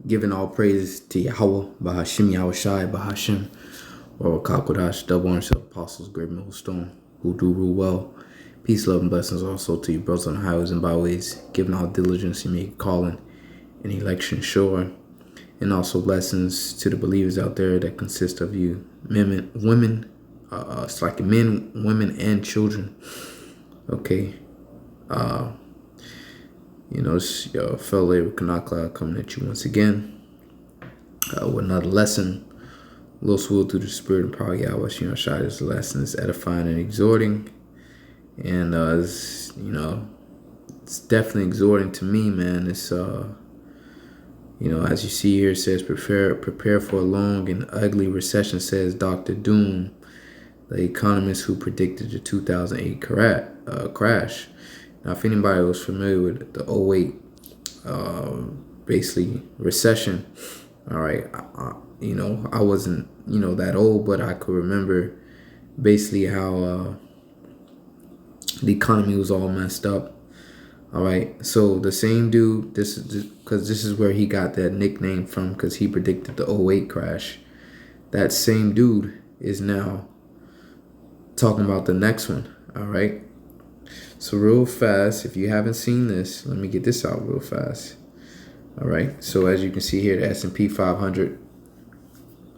Giving all praise to Yahweh, Bahashim Yahushai, Bahashim, or Kakodash, double orange apostles, great millstone, who do rule well. Peace, love, and blessings also to you, brothers on the highways and byways, giving all diligence you make calling and election sure. And also blessings to the believers out there that consist of you, women, it's like men, women, and children. Okay. It's your fellow labor Kanakla coming at you once again with another lesson. Little swool through the spirit and power of Yahweh. This lesson is edifying and exhorting. And it's definitely exhorting to me, man. It's as you see here, it says prepare for a long and ugly recession, says Dr. Doom, the economist who predicted the 2008 crash. Now, if anybody was familiar with the '08 basically recession, all right, I wasn't, that old, but I could remember basically how the economy was all messed up. All right, so the same dude, this is where he got that nickname from, because he predicted the '08 crash. That same dude is now talking about the next one. All right. So real fast, if you haven't seen this, let me get this out real fast. All right. So as you can see here, the S&P 500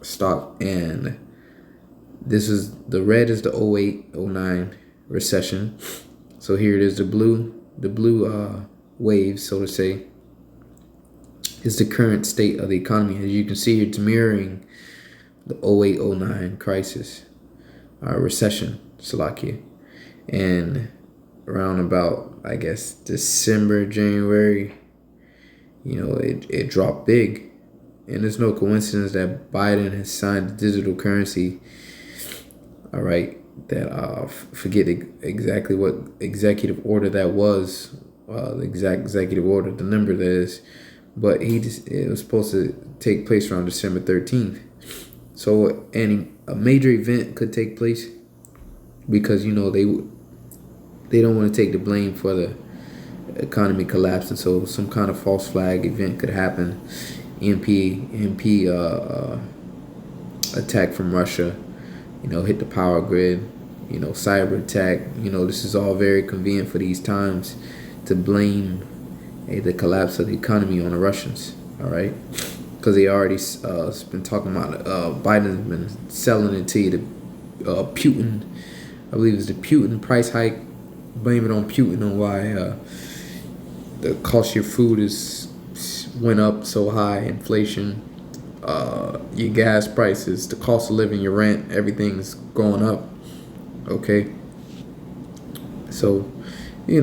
stock, and this is the red is the '08-'09 recession. So here it is, the blue wave, so to say, is the current state of the economy. As you can see here, it's mirroring the '08-'09 crisis, recession, Salakia, and around about, I guess, December, January, it dropped big. And there's no coincidence that Biden has signed the digital currency. All right, that forget exactly what executive order that was, the exact executive order, the number that is, but it was supposed to take place around December 13th. So a major event could take place, because they don't want to take the blame for the economy collapsing. So some kind of false flag event could happen. EMP attack from Russia, hit the power grid, cyber attack. This is all very convenient for these times to blame the collapse of the economy on the Russians. All right, because they already been talking about Biden's been selling it to you, to Putin. I believe it's the Putin price hike. Blame it on Putin on why the cost of your food went up so high, inflation, your gas prices, the cost of living, your rent, everything's going up. Okay, so we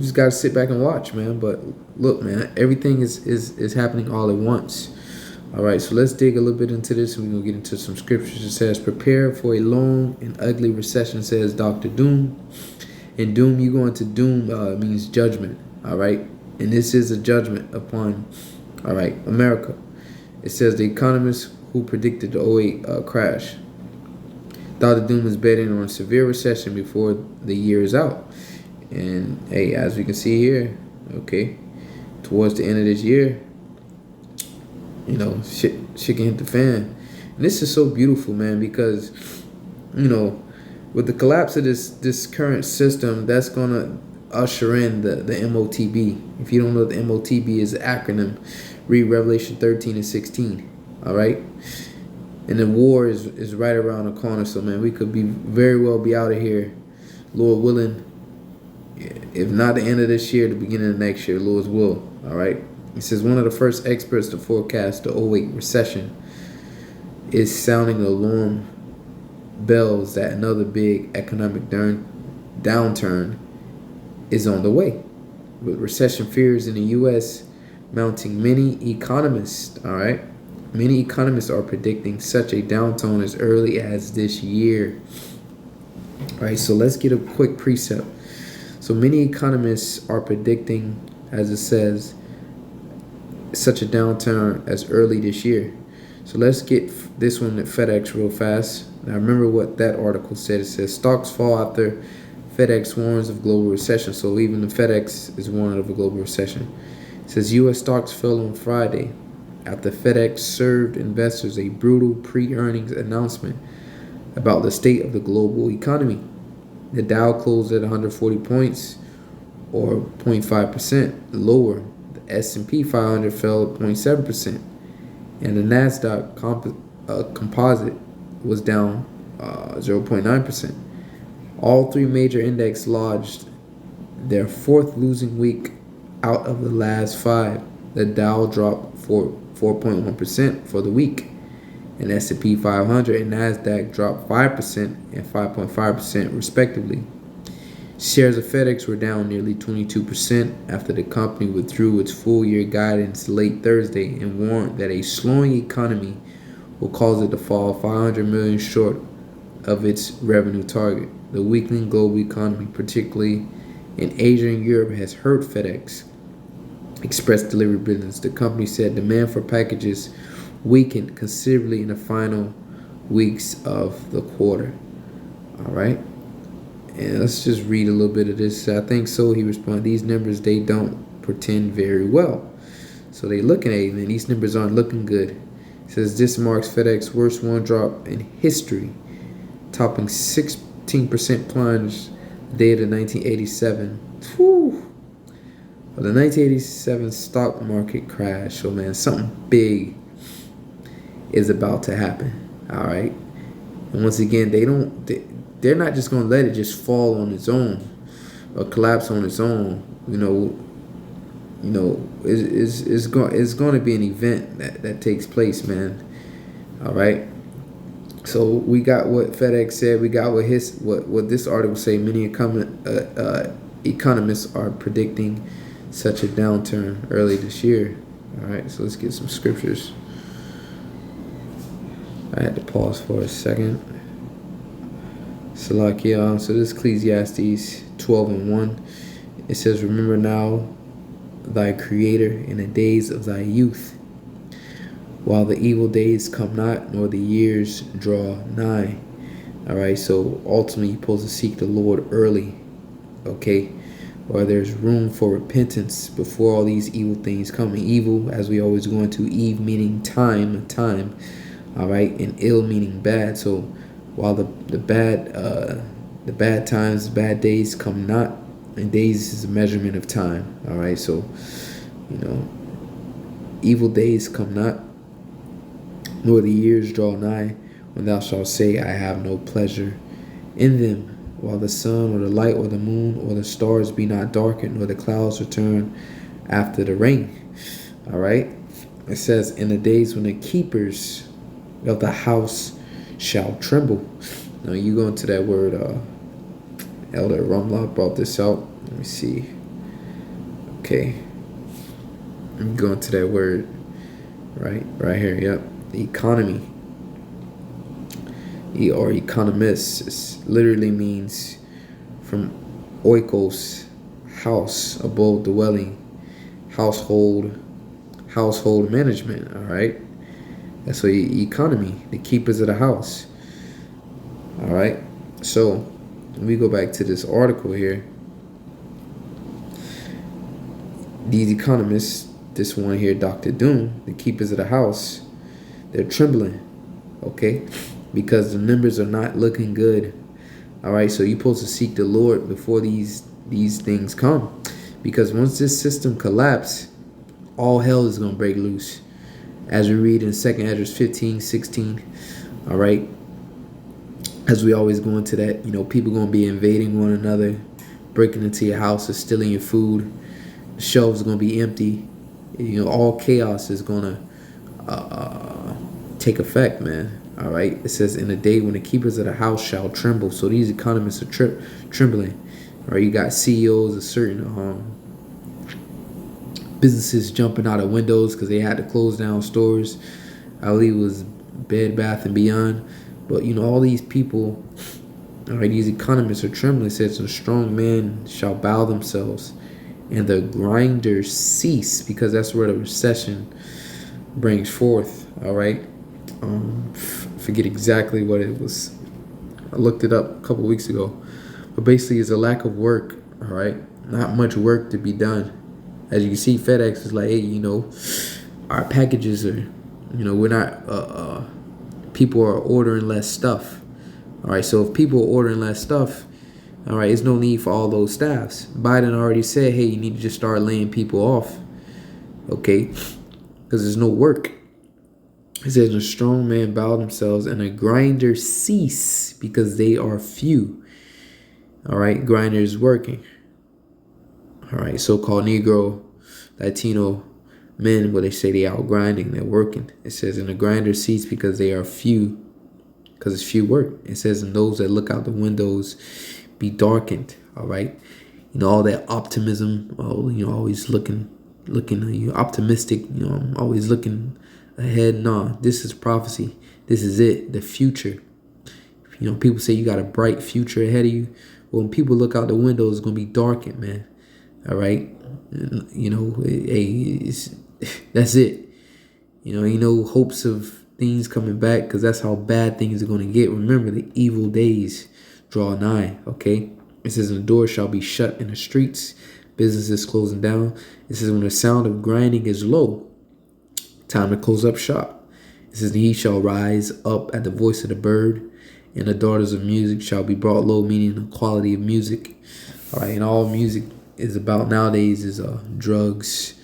just gotta sit back and watch, man. But look, man, everything is happening all at once. All right, so let's dig a little bit into this, and we're gonna get into some scriptures. It says, "Prepare for a long and ugly recession," says Dr. Doom. And doom, you go into doom means judgment, all right? And this is a judgment upon, all right, America. It says the economist who predicted the '08 crash. Dr. Doom is betting on a severe recession before the year is out. And, hey, as we can see here, okay, towards the end of this year, shit can hit the fan. And this is so beautiful, man, because, with the collapse of this current system, that's going to usher in the MOTB. If you don't know, the MOTB is an acronym. Read Revelation 13 and 16. All right? And the war is right around the corner. So, man, we could very well be out of here, Lord willing, if not the end of this year, the beginning of next year, Lord's will. All right? It says one of the first experts to forecast the '08 recession is sounding the alarm bells that another big economic downturn is on the way. With recession fears in the U.S. mounting, many economists are predicting such a downturn as early as this year. All right, so let's get a quick precept. So many economists are predicting, as it says, such a downturn as early this year. So let's get this one at FedEx real fast. Now remember what that article said. It says stocks fall after FedEx warns of global recession. So even the FedEx is warning of a global recession. It says U.S. stocks fell on Friday after FedEx served investors a brutal pre-earnings announcement about the state of the global economy. The Dow closed at 140 points, or 0.5% lower. The S&P 500 fell 0.7%, and the Nasdaq composite was down 0.9%. All three major indexes lodged their fourth losing week out of the last five. The Dow dropped 4.1% for the week, and S&P 500 and Nasdaq dropped 5% and 5.5% respectively. Shares of FedEx were down nearly 22% after the company withdrew its full-year guidance late Thursday and warned that a slowing economy will cause it to fall 500 million short of its revenue target. The weakening global economy, particularly in Asia and Europe, has hurt FedEx Express delivery business. The company said demand for packages weakened considerably in the final weeks of the quarter. All right. And let's just read a little bit of this. I think so. He responded, these numbers, they don't portend very well. So they looking at it, and these numbers aren't looking good. It says this marks FedEx's worst one drop in history, topping 16% plunge the day of the 1987. Whew. Well, the 1987 stock market crash. So man, something big is about to happen. All right. And once again, they're not just going to let it just fall on its own or collapse on its own. It's going to be an event that takes place, man. All right. So we got what FedEx said. We got what this article say. Many economists are predicting such a downturn early this year. All right. So let's get some scriptures. I had to pause for a second. Salakia. So this is Ecclesiastes 12:1. It says, remember now thy Creator in the days of thy youth, while the evil days come not, nor the years draw nigh. All right, so ultimately you're supposed to seek the Lord early, okay? Or there's room for repentance before all these evil things come. And evil, as we always go into, Eve meaning time, all right, and ill meaning bad. So while the bad times, bad days come not, and days is a measurement of time. All right, so evil days come not, nor the years draw nigh, when thou shalt say, I have no pleasure in them. While the sun or the light or the moon or the stars be not darkened, nor the clouds return after the rain. All right, it says, in the days when the keepers of the house shall tremble. Now you go into that word, Elder Rumlock brought this out. Let me see. Okay. I'm going to that word right here. Yep. The economy. Or economists literally means from oikos, house, abode, dwelling, household management. All right. That's what economy, the keepers of the house. All right. So we go back to this article here. These economists, this one here, Dr. Doom, the keepers of the house, they're trembling, okay, because the numbers are not looking good. All right, so you're supposed to seek the Lord before these things come, because once this system collapses, all hell is going to break loose, as we read in 2 Esdras 15:16. All right, as we always go into that, people going to be invading one another, breaking into your house, or stealing your food. The shelves are going to be empty. All chaos is going to take effect, man. All right. It says, in the day when the keepers of the house shall tremble. So these economists are trembling. All right. You got CEOs of certain businesses jumping out of windows because they had to close down stores. I believe it was Bed Bath & Beyond. But, all these people, all right, these economists are trembling. It says, the strong man shall bow themselves, and the grinders cease, because that's where the recession brings forth. All right. Forget exactly what it was. I looked it up a couple of weeks ago. But basically, it's a lack of work. All right. Not much work to be done. As you can see, FedEx is like, hey, our packages are, we're not people are ordering less stuff. All right, so if people are ordering less stuff, all right, there's no need for all those staffs. Biden already said, hey, you need to just start laying people off, okay, because there's no work. It says a strong man bow themselves and a grinder cease because they are few. All right, grinder is working. All right, so-called Negro, Latino men, what they say they out grinding, they're working. It says, and the grinder cease because they are few, because it's few work. It says, and those that look out the windows be darkened. All right, all that optimism. Oh, always looking, optimistic. I'm always looking ahead. Nah, this is prophecy. This is it. The future. People say you got a bright future ahead of you. Well, when people look out the window, it's gonna be darkened, man. All right, hey, that's it. Hopes of things coming back, because that's how bad things are going to get. Remember, the evil days draw nigh. Okay, it says, and the door shall be shut in the streets, businesses closing down. It says, when the sound of grinding is low, time to close up shop. It says, he shall rise up at the voice of the bird, and the daughters of music shall be brought low, meaning the quality of music. All right, and all music is about nowadays is drugs,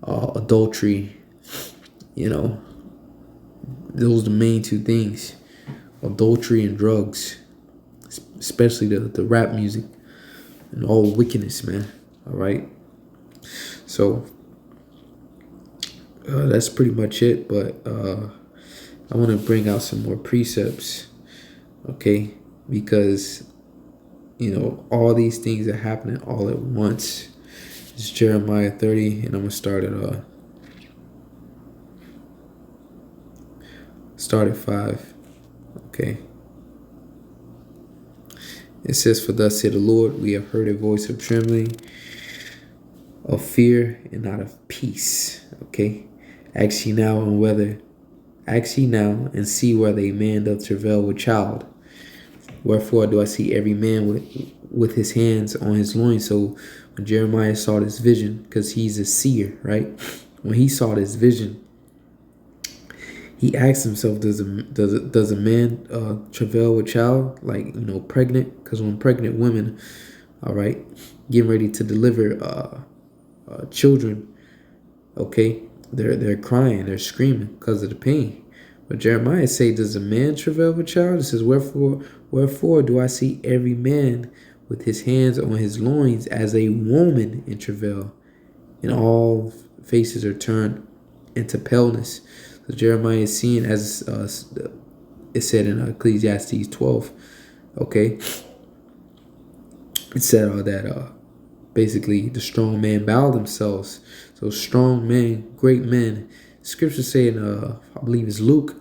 adultery. Those are the main two things: adultery and drugs, especially the rap music and all wickedness, man. All right, so that's pretty much it. But I want to bring out some more precepts, okay? Because all these things are happening all at once. It's Jeremiah 30, and I'm gonna start at 5. Okay. It says, for thus said the Lord, we have heard a voice of trembling, of fear, and not of peace. Okay. Ask ye now and see whether a man doth travail with child. Wherefore do I see every man with his hands on his loins. So when Jeremiah saw this vision, because he's a seer, right? When he saw this vision, he asked himself, does a man travail with child, like pregnant? Because when pregnant women, all right, getting ready to deliver children, okay, they're crying, they're screaming because of the pain. But Jeremiah say, does a man travail with child? It says, wherefore do I see every man with his hands on his loins as a woman in travail, and all faces are turned into paleness. So Jeremiah is seen as it said in Ecclesiastes 12. Okay, it said that basically the strong man bow themselves. So strong men, great men. Scripture saying, I believe it's Luke,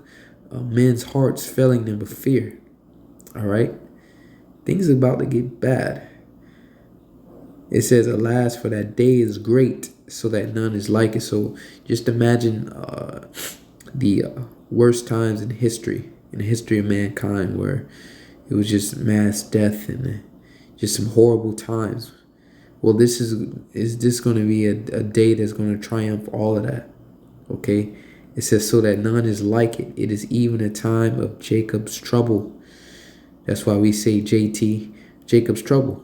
men's hearts failing them with fear. All right, things are about to get bad. It says, alas, for that day is great, so that none is like it. So just imagine the worst times in the history of mankind, where it was just mass death and just some horrible times. Well, is this going to be a day that's going to triumph all of that? Okay, it says, so that none is like it. It is even a time of Jacob's trouble. That's why we say JT, Jacob's trouble.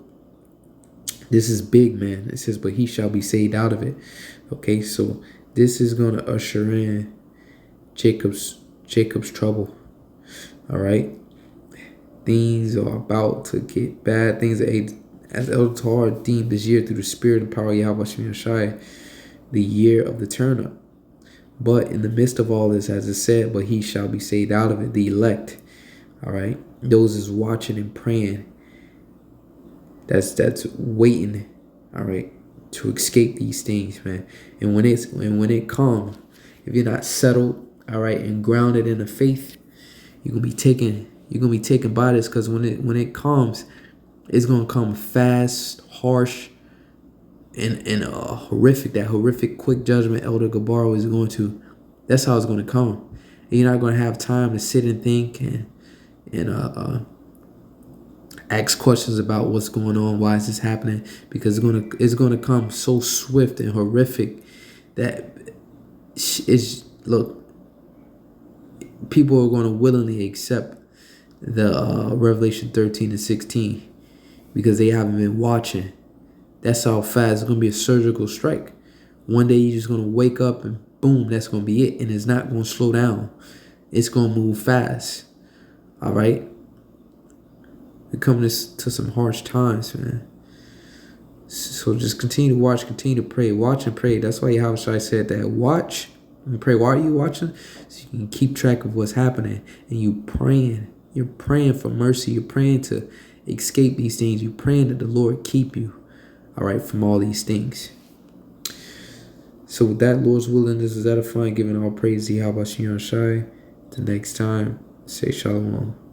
This is big, man. It says, but he shall be saved out of it. Okay, so this is going to usher in Jacob's trouble. All right, things are about to get bad. Things as Elder Tahar deemed this year through the spirit and power of Yahweh Shem Yeshai, the year of the turn up. But in the midst of all this, as it said, but he shall be saved out of it, the elect. All right, those is watching and praying. That's waiting. All right, to escape these things, man. And when it comes, if you're not settled, all right, and grounded in the faith, you're gonna be taken by this, because when it comes, it's gonna come fast, harsh, and horrific. That horrific quick judgment Elder Gabar is going to. That's how it's gonna come. And you're not gonna have time to sit and think and ask questions about what's going on, why is this happening, because it's gonna come so swift and horrific that it's look, people are going to willingly accept the Revelation 13 and 16 because they haven't been watching. That's how fast it's going to be, a surgical strike. One day you're just going to wake up and boom, that's going to be it. And it's not going to slow down. It's going to move fast. All right? We're coming to some harsh times, man. So just continue to watch, continue to pray. Watch and pray. That's why Yahushua said that. Watch and pray. Why are you watching? So you can keep track of what's happening. And you praying. You're praying for mercy. You're praying to escape these things. You're praying that the Lord keep you, all right, from all these things. So with that, Lord's willing, this is edifying, giving all praise to Yahweh Shai. Till next time, say shalom.